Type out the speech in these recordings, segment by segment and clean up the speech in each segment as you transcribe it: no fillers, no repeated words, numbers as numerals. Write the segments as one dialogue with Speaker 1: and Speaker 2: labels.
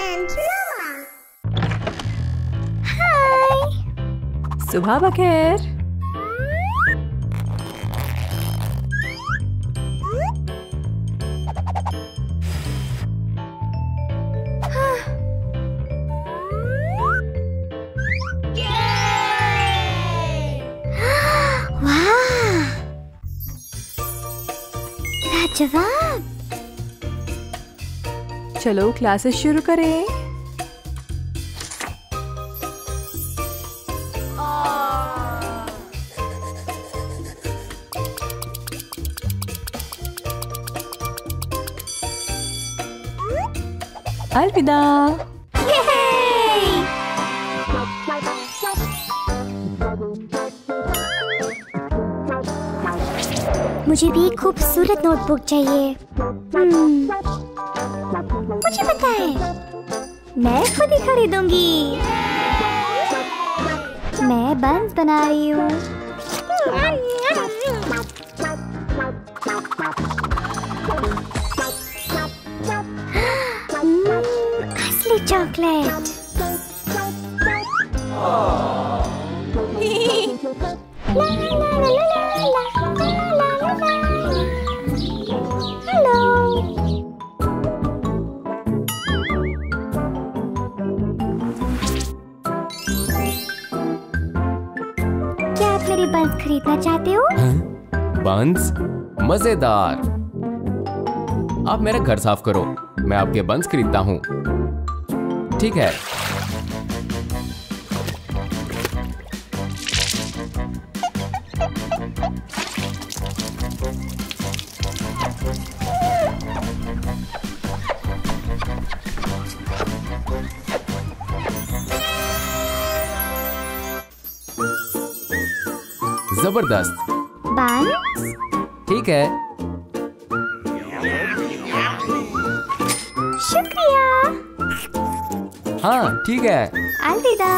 Speaker 1: and Roma.
Speaker 2: हाय,
Speaker 3: सुबह बखैर।
Speaker 2: जवाब।
Speaker 3: चलो क्लासेस शुरू करें। अलविदा।
Speaker 2: मुझे भी एक खूबसूरत नोटबुक चाहिए। मुझे पता है, मैं खुद ही खरीदूंगी। मैं बंस बना रही हूँ। असली चॉकलेट। मेरे बंस खरीदना चाहते हो?
Speaker 4: बंस? मजेदार। आप मेरा घर साफ करो, मैं आपके बंस खरीदता हूँ। ठीक है। जबरदस्त।
Speaker 2: बंस?
Speaker 4: ठीक है।
Speaker 2: शुक्रिया।
Speaker 4: हाँ ठीक है।
Speaker 2: अलविदा।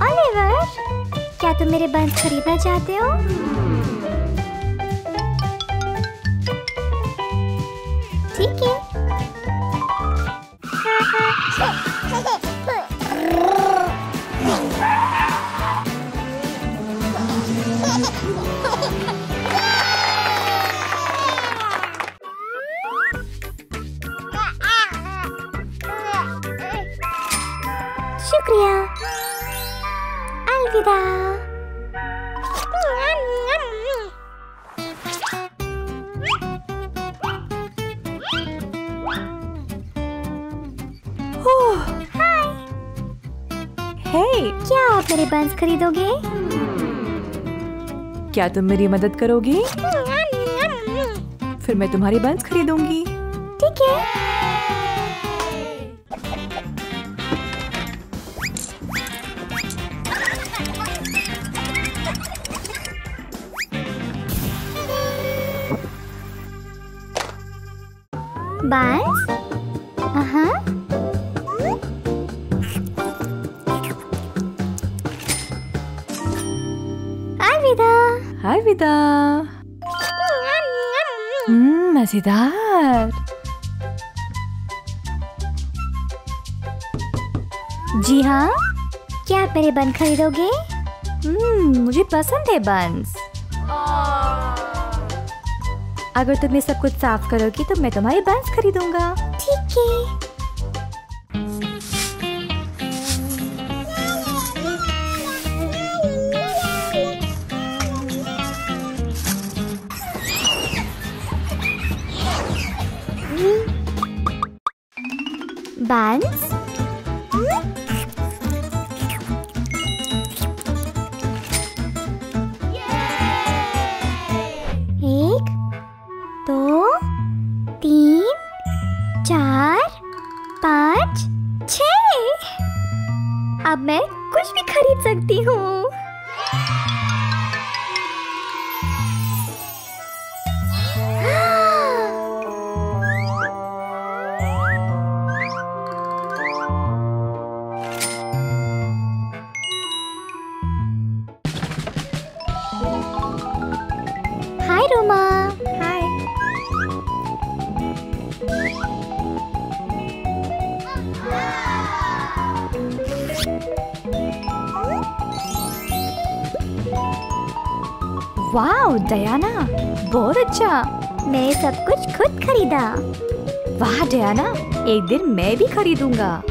Speaker 2: ओलिवर, क्या तुम मेरे बंस खरीदना चाहते हो? ठीक है। शुक्रिया। अलविदा। क्या आप मेरे बंस खरीदोगे?
Speaker 3: क्या तुम मेरी मदद करोगी? फिर मैं तुम्हारी बंस खरीदूंगी।
Speaker 2: ठीक है। बंस?
Speaker 3: अलविदा। मजेदार।
Speaker 2: जी हाँ, क्या आप मेरे बन खरीदोगे?
Speaker 3: मुझे पसंद है बंस। अगर तुम ये सब कुछ साफ करोगी तो मैं तुम्हारी बंस खरीदूंगा।
Speaker 2: ठीक है। बंस? एक, दो, तीन, चार, पाँच, छः। अब मैं कुछ भी खरीद सकती हूँ।
Speaker 3: वाह डियाना, बहुत अच्छा।
Speaker 2: मैं सब कुछ खुद खरीदा।
Speaker 3: वाह डियाना, एक दिन मैं भी खरीदूंगा।